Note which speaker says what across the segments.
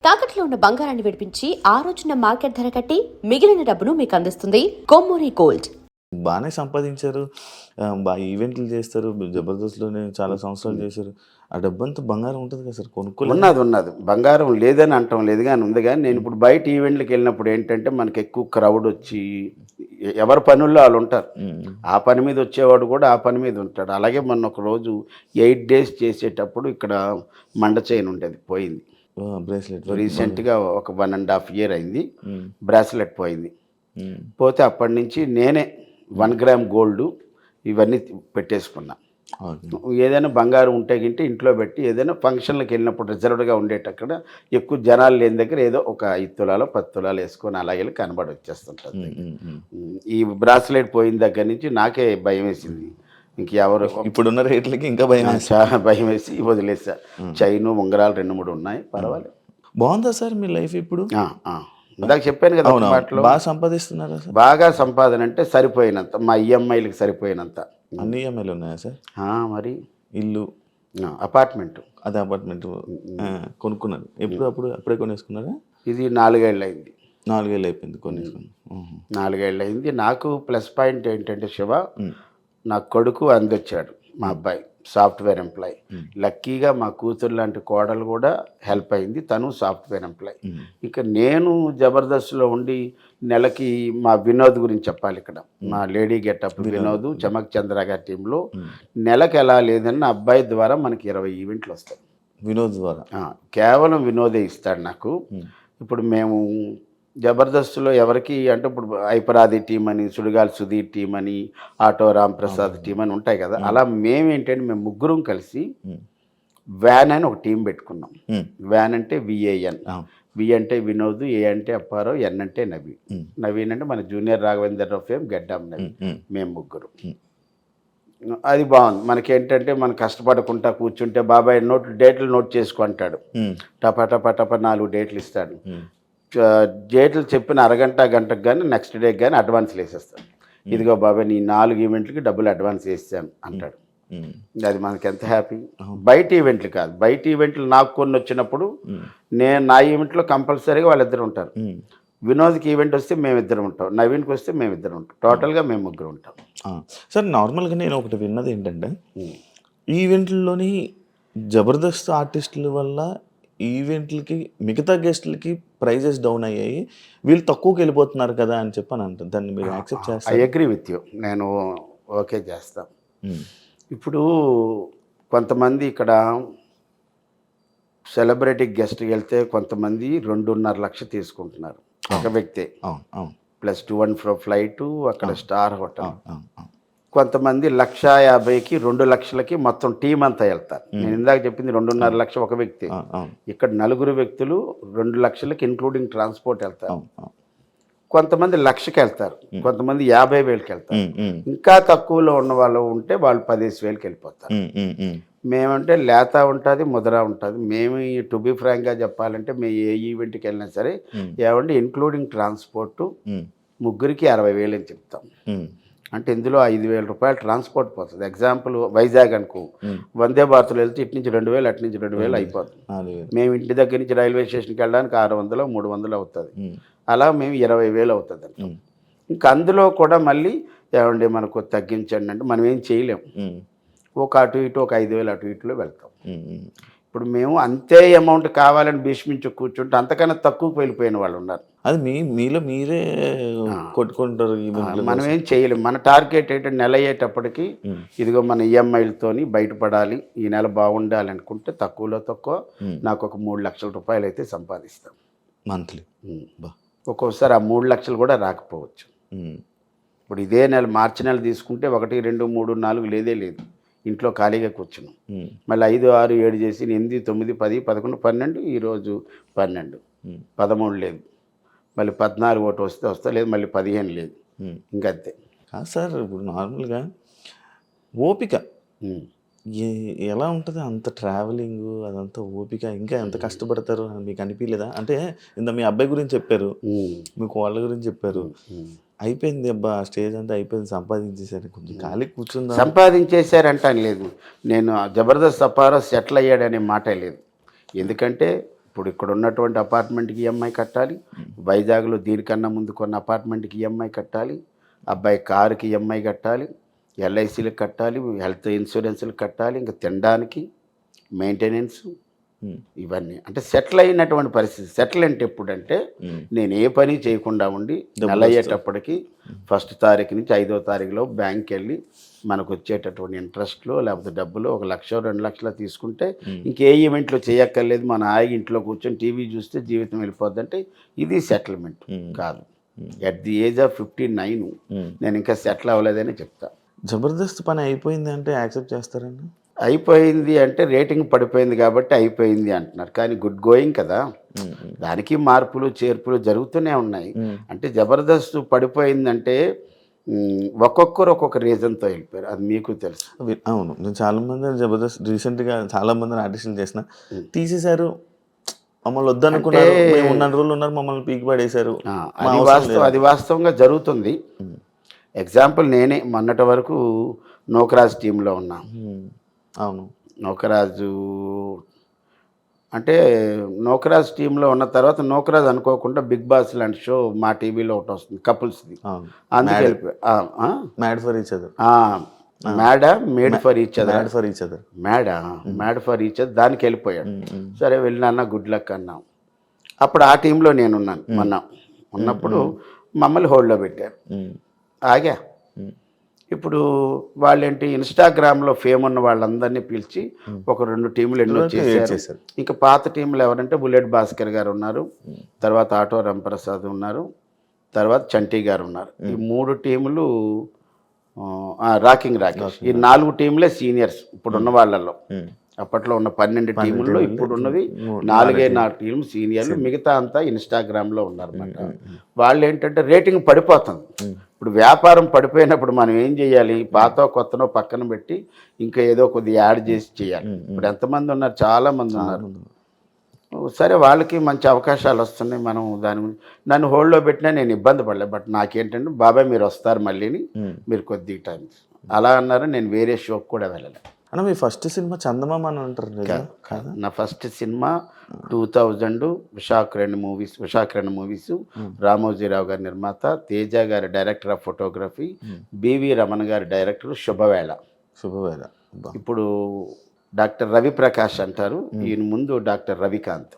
Speaker 1: తాకట్లో ఉన్న బంగారాన్ని విడిపించి ఆ రోజున మార్కెట్ ధర కట్టి మిగిలిన డబ్బును మీకు అందిస్తుంది కొమ్మూరి గోల్డ్.
Speaker 2: బాగానే సంపాదించారు, బాగా ఈవెంట్లు చేస్తారు, జబర్దస్త్లోనే చాలా సంవత్సరాలు చేశారు. ఆ డబ్బంతా బంగారం ఉంటుంది కదా సార్, కొనుక్కోలేదు?
Speaker 3: ఉన్నది బంగారం లేదని అంటాం లేదు, కానీ ఉంది. కానీ నేను ఇప్పుడు బయట ఈవెంట్లకు వెళ్ళినప్పుడు ఏంటంటే మనకి ఎక్కువ క్రౌడ్ వచ్చి ఎవరి పనుల్లో వాళ్ళు ఉంటారు. ఆ పని మీద వచ్చేవాడు కూడా ఆ పని మీద ఉంటాడు. అలాగే మొన్న ఒక రోజు 8 days చేసేటప్పుడు ఇక్కడ మండ చైన్ ఉండేది, పోయింది.
Speaker 2: బ్రేస్లెట్
Speaker 3: రీసెంట్గా ఒక 1.5 year అయింది, బ్రాస్లెట్ పోయింది. పోతే అప్పటి నుంచి నేనే 1 gram గోల్డ్ ఇవన్నీ పెట్టేసుకున్నా. ఏదైనా బంగారం ఉంటే గింటే ఇంట్లో పెట్టి ఏదైనా ఫంక్షన్లకు వెళ్ళినప్పుడు రిజర్వ్డ్గా ఉండేటక్కడ ఎక్కువ జనాలు లేని దగ్గర ఏదో ఒక 5 తులాలు 10 తులాలు వేసుకొని అలాగే కనబడి వచ్చేస్తుంటుంది. ఈ బ్రాస్లెట్ పోయిన దగ్గర నుంచి నాకే భయం వేసింది. ఇంకెవరు
Speaker 2: ఇప్పుడున్న రేట్లకి ఇంకా భయం,
Speaker 3: చాలా భయం వేసి వదిలేసా. చైను ఉంగరాలు 2-3 ఉన్నాయి, పర్వాలేదు.
Speaker 2: బాగుందా సార్ మీ లైఫ్ ఇప్పుడు?
Speaker 3: ఇందాక చెప్పాను కదా,
Speaker 2: బాగా సంపాదిస్తున్నారా సార్?
Speaker 3: బాగా సంపాదన అంటే సరిపోయినంత, మా ఈఎంఐలకు సరిపోయినంత.
Speaker 2: అన్ని ఈఎంఐలు ఉన్నాయా సార్?
Speaker 3: మరి
Speaker 2: ఇల్లు,
Speaker 3: అపార్ట్మెంట్.
Speaker 2: అదే అపార్ట్మెంట్ కొనుక్కున్నారు అప్పుడే కొనేసుకున్నారా?
Speaker 3: ఇది 4 ఏళ్ళు అయింది.
Speaker 2: 4 ఏళ్ళు అయిపోయింది కొనేసుకుని.
Speaker 3: 4 ఏళ్ళు అయింది. నాకు ప్లస్ పాయింట్ ఏంటంటే శివ, నా కొడుకు అందొచ్చాడు, మా అబ్బాయి సాఫ్ట్వేర్ ఎంప్లాయ్. లక్కీగా మా కూతురు లాంటి కోడలు కూడా హెల్ప్ అయింది, తను సాఫ్ట్వేర్ ఎంప్లాయ్. ఇక నేను జబర్దస్త్లో ఉండి నెలకి మా వినోద్ గురించి చెప్పాలి. ఇక్కడ మా లేడీ గెటప్ వినోద్, చమక్ చంద్ర గారి టీంలో నెలకు ఎలా లేదని నా అబ్బాయి ద్వారా మనకి 20 ఈవెంట్లు వస్తాయి.
Speaker 2: వినోద్ ద్వారా
Speaker 3: కేవలం వినోదే ఇస్తాడు నాకు. ఇప్పుడు మేము జబర్దస్త్లో ఎవరికి అంటే ఇప్పుడు ఐపరాది టీం అని, సుడిగాలి సుధీర్ టీం అని, ఆటో రామ్ ప్రసాద్ టీం అని ఉంటాయి కదా. అలా మేమేంటంటే మేము ముగ్గురం కలిసి వ్యాన్ అని ఒక టీం పెట్టుకున్నాం. వ్యాన్ అంటే VAN, వి అంటే వినోద్, ఏ అంటే అప్పారావు, ఎన్ అంటే నవీన్. నవీన్ అంటే మన జూనియర్ రాఘవేందర్ రావు ఫేమ్ గడ్డాం నవీన్. మేము ముగ్గురు. అది బాగుంది. మనకేంటంటే మనం కష్టపడకుండా కూర్చుంటే బాబాయ్ డేట్లు నోట్ చేసుకుంటాడు, టపా టపా టపా 4 డేట్లు ఇస్తాడు. డేట్లు చెప్పిన అరగంట గంటకు కానీ నెక్స్ట్ డేకి కానీ అడ్వాన్స్లు వేసేస్తాడు. ఇదిగో బాబాయ్ నీ 4 ఈవెంట్లకి డబ్బులు అడ్వాన్స్ వేసాను అంటాడు. అది మనకి ఎంత హ్యాపీ. బయట ఈవెంట్లు కాదు, బయట ఈవెంట్లు నాకు కొన్ని వచ్చినప్పుడు నేను నా ఈవెంట్లో కంపల్సరీగా వాళ్ళిద్దరు ఉంటారు. వినోద్కి ఈవెంట్ వస్తే మేమిద్దరం ఉంటాం, నవీన్కి వస్తే మేమిద్దరం ఉంటాం, టోటల్గా మేము ముగ్గురు ఉంటాం.
Speaker 2: సార్ నార్మల్గా నేను ఒకటి విన్నది ఏంటంటే ఈవెంట్లలోని జబర్దస్త్ ఆర్టిస్టుల వల్ల ఈవెంట్లకి మిగతా గెస్ట్లకి ప్రైజెస్ డౌన్ అయ్యాయి, వీళ్ళు తక్కువకి వెళ్ళిపోతున్నారు కదా అని చెప్పని అంటారు. దాన్ని మీరు యాక్సెప్ట్ చేస్తారు?
Speaker 3: ఐ అగ్రీ విత్ యూ, నేను ఓకే చేస్తాను. ఇప్పుడు కొంతమంది ఇక్కడ సెలబ్రిటీ గెస్ట్కి వెళ్తే కొంతమంది 2.5 లక్షలు తీసుకుంటున్నారు ఒక వ్యక్తి, ప్లస్ 2 and fro ఫ్లైటు, అక్కడ స్టార్ హోటల్. కొంతమంది 1,50,000కి 2 లక్షలకి మొత్తం టీం అంతా వెళ్తారు. నేను ఇందాక చెప్పింది 2.5 లక్షలు ఒక వ్యక్తి, ఇక్కడ 4 వ్యక్తులు 2 లక్షలకి ఇంక్లూడింగ్ ట్రాన్స్పోర్ట్ వెళ్తారు. కొంతమంది 1,00,000కి వెళ్తారు, కొంతమంది 50,000కి వెళ్తారు. ఇంకా తక్కువలో ఉన్న వాళ్ళు ఉంటే వాళ్ళు 15,000కి వెళ్ళిపోతారు. మేమంటే లేత ఉంటుంది, ముదరా ఉంటుంది. మేము టు బి ఫ్రాంక్గా చెప్పాలంటే మేము ఏ ఈవెంట్కి వెళ్ళినా సరే ఏమంటే ఇంక్లూడింగ్ ట్రాన్స్పోర్టు ముగ్గురికి 60,000 అని చెప్తాం. అంటే ఇందులో 5,000 రూపాయలు ట్రాన్స్పోర్ట్ పోతుంది. ఎగ్జాంపుల్ వైజాగ్ అనుకో, వందే భారత్లో వెళ్తే ఇటు నుంచి 2,000, అటు నుంచి 2,000 అయిపోతుంది. మేము ఇంటి దగ్గర నుంచి రైల్వే స్టేషన్కి వెళ్ళడానికి 600, 300 అవుతుంది. అలా మేము 20,000 అవుతుంది అంటాం. ఇంకా అందులో కూడా మళ్ళీ ఏమండి మనకు తగ్గించండి అంటే మనం ఏం చేయలేము. ఒక అటు ఇటు ఒక 5,000 అటు ఇటులో వెళ్తాం. ఇప్పుడు మేము అంతే అమౌంట్ కావాలని భీష్మించి కూర్చుంటే అంతకన్నా తక్కువకు వెళ్ళిపోయిన వాళ్ళు ఉన్నారు.
Speaker 2: అది మీలో మీరే కొట్టుకుంటారు.
Speaker 3: మనం ఏం చేయలేము. మన టార్గెట్ ఏంటంటే నెల అయ్యేటప్పటికి ఇదిగో మన ఈఎంఐలతోని బయటపడాలి, ఈ నెల బాగుండాలి అనుకుంటే తక్కువలో తక్కువ నాకు ఒక 3 లక్షల రూపాయలు అయితే సంపాదిస్తాం
Speaker 2: మంత్లీ.
Speaker 3: ఒక్కోసారి ఆ 3 లక్షలు కూడా రాకపోవచ్చు. ఇప్పుడు ఇదే నెల మార్చి నెల తీసుకుంటే 1, 2, 3, 4 లేదే లేదు, ఇంట్లో ఖాళీగా కూర్చున్నాం. మళ్ళీ 5, 6, 7 చేసి 8, 9, 10, 11, 12, ఈరోజు 12, 13 లేదు, మళ్ళీ 14 ఒకటి వస్తే లేదు, మళ్ళీ 15 లేదు, ఇంకంతే.
Speaker 2: సార్ ఇప్పుడు నార్మల్గా ఓపిక ఎలా ఉంటుంది? అంత ట్రావెలింగ్ అదంతా ఓపిక, ఇంకా ఎంత కష్టపడతారు మీకు అనిపించలేదా? అంటే ఇంత మీ అబ్బాయి గురించి చెప్పారు, మీకు వాళ్ళ గురించి చెప్పారు, అయిపోయింది అబ్బా స్టేజ్ అంతా అయిపోయింది, సంపాదించేశారు, కొంచెం ఖాళీ కూర్చుందా?
Speaker 3: సంపాదించేశారంటాను లేదు, నేను జబర్దస్త్ అప్పారావు సెటిల్ అయ్యాడనే మాట లేదు. ఎందుకంటే ఇప్పుడు ఇక్కడ ఉన్నటువంటి అపార్ట్మెంట్కి ఈఎంఐ కట్టాలి, వైజాగ్లో దీనికన్నా ముందు కొన్న అపార్ట్మెంట్కి ఈఎంఐ కట్టాలి, అబ్బాయి కారుకి ఈఎంఐ కట్టాలి, ఎల్ఐసీలకు కట్టాలి, హెల్త్ ఇన్సూరెన్స్లకు కట్టాలి, ఇంకా తినడానికి మెయింటెనెన్స్, ఇవన్నీ అంటే సెటిల్ అయినటువంటి పరిస్థితి. సెటిల్ అంటే ఎప్పుడంటే నేను ఏ పని చేయకుండా ఉండి నెల అయ్యేటప్పటికి 1వ తారీఖు నుంచి 5వ తారీఖులో బ్యాంక్కి వెళ్ళి మనకు వచ్చేటటువంటి ఇంట్రెస్ట్లో లేకపోతే డబ్బులు 1 లక్ష 2 లక్షలు తీసుకుంటే ఇంకే ఈవెంట్లో చేయక్కర్లేదు, మన హాయిగా ఇంట్లో కూర్చొని టీవీ చూస్తే జీవితం వెళ్ళిపోద్దంటే ఇది సెటిల్మెంట్ కాదు. ఎట్ ది ఏజ్ ఆఫ్ 59 నేను ఇంకా సెటిల్ అవ్వలేదని చెప్తా.
Speaker 2: జబర్దస్త్ పని అయిపోయింది అంటే యాక్సెప్ట్ చేస్తారండి?
Speaker 3: అయిపోయింది అంటే రేటింగ్ పడిపోయింది కాబట్టి అయిపోయింది అంటున్నారు, కానీ గుడ్ గోయింగ్ కదా, దానికి మార్పులు చేర్పులు జరుగుతూనే ఉన్నాయి. అంటే జబర్దస్త్ పడిపోయిందంటే ఒక్కొక్కరు ఒక్కొక్క రీజన్తో వెళ్ళిపోయారు, అది మీకు తెలుసు.
Speaker 2: అవును, నేను చాలామంది జబర్దస్త్ రీసెంట్గా చాలామంది ఆర్టిస్టులు చేసిన తీసేశారు, మమ్మల్ని వద్దనుకున్నారు, మేము ఉన్న రోజులు ఉన్నారు, మమ్మల్ని పీకి పడేశారు.
Speaker 3: అది వాస్తవంగా జరుగుతుంది. ఎగ్జాంపుల్ నేనే మొన్నటి వరకు నోకరాజ్ టీంలో ఉన్నా.
Speaker 2: అవును,
Speaker 3: నోకరాజు అంటే నోకరాజ్ టీంలో ఉన్న తర్వాత నోకరాజ్ అనుకోకుండా బిగ్ బాస్ లాంటి షో మా టీవీలో ఒకటి వస్తుంది కపుల్స్ది, అందుకే వెళ్ళిపోయా.
Speaker 2: Mad for each other,
Speaker 3: made for each other, mad for each other దానికి వెళ్ళిపోయాడు. సరే వెళ్ళినా గుడ్ లక్ అన్నాం. అప్పుడు ఆ టీంలో నేనున్నాను. ఉన్నప్పుడు మమ్మల్ని హోల్డ్లో పెట్టారు, ఆగా. ఇప్పుడు వాళ్ళేంటి ఇన్స్టాగ్రామ్లో ఫేమ్ ఉన్న వాళ్ళందరినీ పిలిచి ఒక 2 టీంలు ఎన్నో చేశారు. ఇంకా పాత టీంలు ఎవరంటే బుల్లెట్ భాస్కర్ గారు ఉన్నారు, తర్వాత ఆటో రంప్రసాద్ ఉన్నారు, తర్వాత చంటి గారు ఉన్నారు. ఈ 3 టీములు రాకింగ్ రాకేష్, ఈ 4 టీంలే సీనియర్స్ ఇప్పుడున్న వాళ్ళల్లో. అప్పట్లో ఉన్న 12 టీముల్లో ఇప్పుడున్నవి 4 టీంలు సీనియర్లు, మిగతా అంతా ఇన్స్టాగ్రామ్లో ఉన్నారన్నమాట. వాళ్ళు ఏంటంటే రేటింగ్ పడిపోతుంది. ఇప్పుడు వ్యాపారం పడిపోయినప్పుడు మనం ఏం చేయాలి, పాత కొత్తనో పక్కన పెట్టి ఇంకా ఏదో కొద్దిగా యాడ్ చేసి చేయాలి. ఇప్పుడు ఎంతమంది ఉన్నారు, చాలామంది ఉన్నారు. సరే వాళ్ళకి మంచి అవకాశాలు వస్తున్నాయి, మనం దాని గురించి నన్ను హోల్డ్లో పెట్టినా నేను ఇబ్బంది పడలేదు. బట్ నాకేంటంటే బాబాయ్ మీరు వస్తారు మళ్ళీని, మీరు కొద్దిగా టైం అలా అన్నారు. నేను వేరే షోకి కూడా వెళ్ళలేదు.
Speaker 2: అన్న మీ ఫస్ట్ సినిమా చందమామ అని అంటారు కదా?
Speaker 3: నా first cinema 2000 Visakha movies, Ramoji Rao గారి నిర్మాత, తేజ గారి director of photography, B V Ramana గారి డైరెక్టర్ శుభవేళ. ఇప్పుడు డాక్టర్ రవి ప్రకాష్ అంటారు, ఈయన ముందు డాక్టర్ రవికాంత్,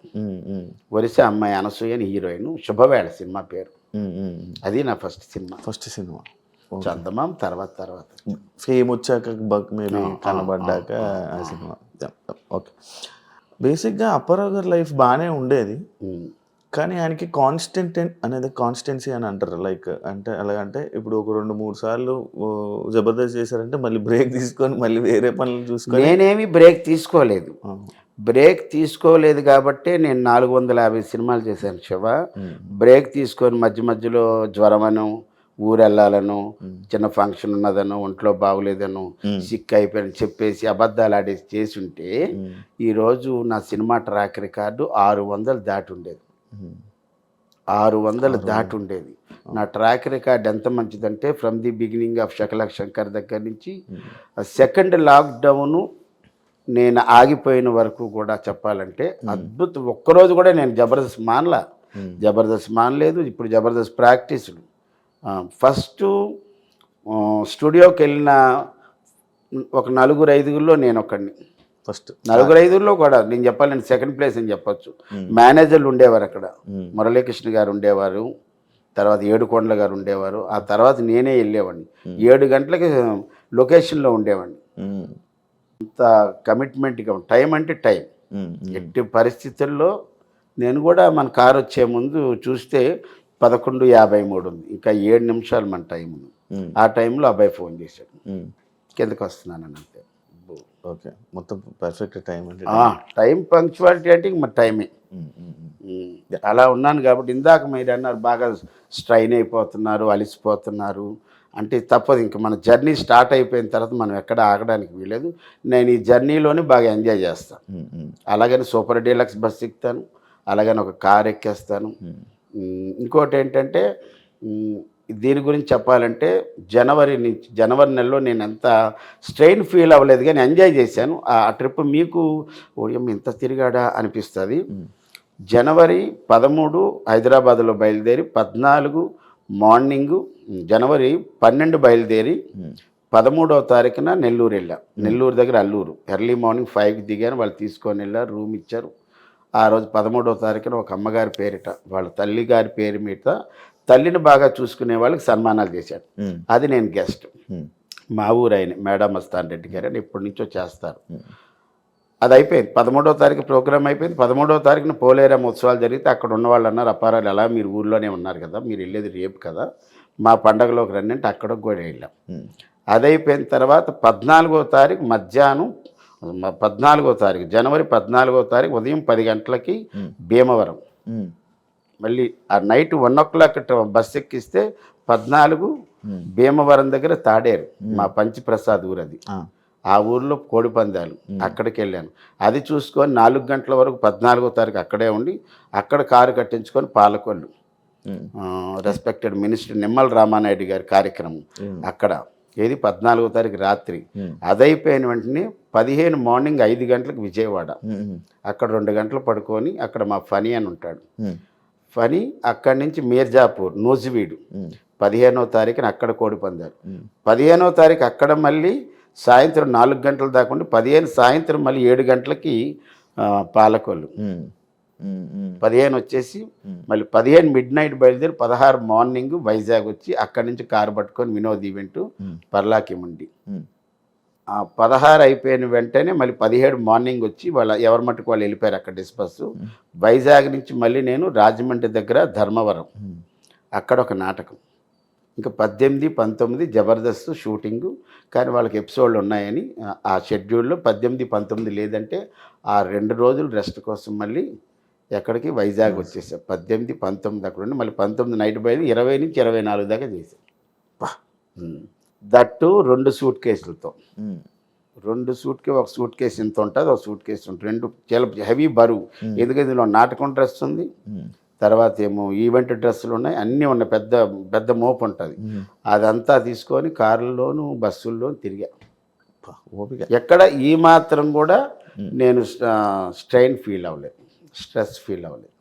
Speaker 3: ఒరిస్సా అమ్మాయి అనసూయ అని హీరోయిన్. శుభవేళ సినిమా పేరు. అది నా ఫస్ట్ సినిమా. చందమామ తర్వాత
Speaker 2: ఫేమ్ వచ్చాక మేబీ కనబడ్డాక ఆ సినిమా. ఓకే, బేసిక్గా అప్పారావు గారి లైఫ్ బాగానే ఉండేది, కానీ ఆయనకి కాన్స్టెన్సీ అని అంటారు. లైక్ అంటే ఎలాగంటే ఇప్పుడు ఒక 2-3 సార్లు జబర్దస్త్ చేశారంటే మళ్ళీ బ్రేక్ తీసుకొని మళ్ళీ వేరే పనులు చూసుకొని.
Speaker 3: నేనేమి బ్రేక్ తీసుకోలేదు కాబట్టి నేను 450 సినిమాలు చేశాను శివ. బ్రేక్ తీసుకొని మధ్యలో జ్వరమను, ఊరెళ్ళాలను, చిన్న ఫంక్షన్ ఉన్నదను, ఒంట్లో బాగులేదను, సిక్ అయిపోయాను చెప్పేసి అబద్ధాలు ఆడేసి చేసి ఉంటే ఈరోజు నా సినిమా ట్రాక్ రికార్డు 600 దాటి ఉండేది. 600 దాటి ఉండేది. నా ట్రాక్ రికార్డ్ ఎంత మంచిదంటే from the beginning of Shakalaka Shankar దగ్గర నుంచి సెకండ్ లాక్డౌను నేను ఆగిపోయిన వరకు కూడా చెప్పాలంటే అద్భుతం. ఒక్కరోజు కూడా నేను జబర్దస్త్ మానలేదు. ఇప్పుడు జబర్దస్త్ ప్రాక్టీసులు. ఫస్ట్ స్టూడియోకి వెళ్ళిన ఒక 4-5 నేను ఒకడిని.
Speaker 2: ఫస్ట్
Speaker 3: 4-5 కూడా నేను చెప్పాలి, నేను సెకండ్ ప్లేస్ అని చెప్పచ్చు. మేనేజర్లు ఉండేవారు అక్కడ, మురళీకృష్ణ గారు ఉండేవారు, తర్వాత ఏడుకొండల గారు ఉండేవారు. ఆ తర్వాత నేనే వెళ్ళేవాడిని, 7 గంటలకి లొకేషన్లో ఉండేవాడిని. అంత కమిట్మెంట్గా టైం అంటే టైం. ఎట్టి పరిస్థితుల్లో నేను కూడా మన కారు వచ్చే ముందు చూస్తే 11:53 ఉంది, ఇంకా 7 నిమిషాలు మన టైం ఉంది. ఆ టైంలో అబ్బాయి ఫోన్ చేశాడు, కిందకి వస్తున్నానని. అంతే.
Speaker 2: ఓకే, మొత్తం పర్ఫెక్ట్ టైం అంటే
Speaker 3: టైం పంక్చువాలిటీ అంటే ఇంక మరి టైమే. అలా ఉన్నాను కాబట్టి ఇందాక మీరు అన్నారు బాగా స్ట్రైన్ అయిపోతున్నారు, అలిసిపోతున్నారు అంటే తప్పదు. ఇంక మన జర్నీ స్టార్ట్ అయిపోయిన తర్వాత మనం ఎక్కడ ఆగడానికి వీలేదు. నేను ఈ జర్నీలోనే బాగా ఎంజాయ్ చేస్తాను. అలాగని సూపర్ డీలక్స్ బస్ ఎక్కుతాను, అలాగని ఒక కార్ ఎక్కేస్తాను. ఇంకోటి ఏంటంటే దీని గురించి చెప్పాలంటే జనవరి నెలలో నేను ఎంత స్ట్రెయిన్ ఫీల్ అవ్వలేదు, కానీ ఎంజాయ్ చేశాను. ఆ ట్రిప్ మీకు ఇంత తిరిగాడా అనిపిస్తుంది. జనవరి 13 హైదరాబాద్లో బయలుదేరి 14 మార్నింగు, జనవరి 12 బయలుదేరి 13వ తారీఖున నెల్లూరు వెళ్ళా. నెల్లూరు దగ్గర అల్లూరు ఎర్లీ మార్నింగ్ 5కి దిగాను. వాళ్ళు తీసుకొని వెళ్ళారు, రూమ్ ఇచ్చారు. ఆ రోజు 13వ తారీఖున ఒక అమ్మగారి పేరిట, వాళ్ళ తల్లి గారి పేరు మీద తల్లిని బాగా చూసుకునే వాళ్ళకి సన్మానాలు చేశాడు. అది నేను గెస్ట్. మా ఊరు ఆయన మేడా మస్తాన్ రెడ్డి గారు అని ఎప్పటి నుంచో చేస్తారు. అది అయిపోయింది. 13వ తారీఖు ప్రోగ్రామ్ అయిపోయింది. 13వ తారీఖున పోలేరమ్మ ఉత్సవాలు జరిగితే అక్కడ ఉన్న వాళ్ళు అన్నారు, అప్పారాలు ఎలా మీరు ఊర్లోనే ఉన్నారు కదా, మీరు వెళ్ళేది రేపు కదా, మా పండగలోకి రండి అంటే అక్కడికి కూడా వెళ్ళాం. అది అయిపోయిన తర్వాత 14వ తారీఖు మధ్యాహ్నం, 14వ తారీఖు జనవరి 14వ తారీఖు ఉదయం 10 గంటలకి భీమవరం. మళ్ళీ ఆ నైట్ 1 o'clock బస్సు ఎక్కిస్తే 14 భీమవరం దగ్గర తాడేరు, మా పంచప్రసాద్ ఊరు అది. ఆ ఊర్లో కోడి పందాలు, అక్కడికి వెళ్ళాను. అది చూసుకొని 4 గంటల వరకు 14వ తారీఖు అక్కడే ఉండి అక్కడ కారు కట్టించుకొని పాలకొల్లు రెస్పెక్టెడ్ మినిస్టర్ నిమ్మల రామానాయుడు గారి కార్యక్రమం అక్కడ. ఏది 14వ తారీఖు రాత్రి. అదైపోయిన వెంటనే 15 మార్నింగ్ 5 గంటలకు విజయవాడ. అక్కడ 2 గంటలు పడుకొని అక్కడ మా ఫనీ అని ఉంటాడు. ఫనీ అక్కడి నుంచి మీర్జాపూర్ నూజివీడు 15వ తారీఖున అక్కడ కోడి పందాలు. 15వ తారీఖు అక్కడ మళ్ళీ సాయంత్రం 4 గంటల దాకా ఉండి 15 సాయంత్రం మళ్ళీ 7 గంటలకి పాలకొల్లు. 15 వచ్చేసి మళ్ళీ 15 మిడ్ నైట్ బయలుదేరి 16 మార్నింగ్ వైజాగ్ వచ్చి అక్కడి నుంచి కారు పట్టుకొని వినోద్ ఈవెంట్ పర్లాకిముండి. 16 అయిపోయిన వెంటనే మళ్ళీ 17 మార్నింగ్ వచ్చి వాళ్ళ ఎవరి మట్టుకు వాళ్ళు వెళ్ళిపోయారు అక్కడ డిస్పస్. వైజాగ్ నుంచి మళ్ళీ నేను రాజమండ్రి దగ్గర ధర్మవరం అక్కడ ఒక నాటకం. ఇంకా 18, 19 జబర్దస్త్ షూటింగు. కానీ వాళ్ళకి ఎపిసోడ్లు ఉన్నాయని ఆ షెడ్యూల్లో 18, 19 లేదంటే ఆ 2 రోజులు రెస్ట్ కోసం మళ్ళీ ఎక్కడికి వైజాగ్ వచ్చేసారు. 18, 19 అక్కడ ఉండి మళ్ళీ 19 నైట్ బయలు 20 నుంచి 24 దాకా చేశారు. దట్టు 2 సూట్ కేసులతో. 2 ఒక సూట్ కేసు ఇంత ఉంటుంది, ఒక సూట్ కేసు ఉంటుంది. 2 చాలా హెవీ బరువు. ఎందుకంటే ఇందులో నాటకం డ్రెస్ ఉంది, తర్వాత ఏమో ఈవెంట్ డ్రెస్సులు ఉన్నాయి, అన్నీ ఉన్నాయి. పెద్ద పెద్ద మోపు ఉంటుంది. అదంతా తీసుకొని కారుల్లోనూ బస్సుల్లోనూ తిరిగా. ఎక్కడ ఈ మాత్రం కూడా నేను స్ట్రెయిన్ ఫీల్ అవ్వలేదు, స్ట్రెస్ ఫీల్ అవ్వలేదు.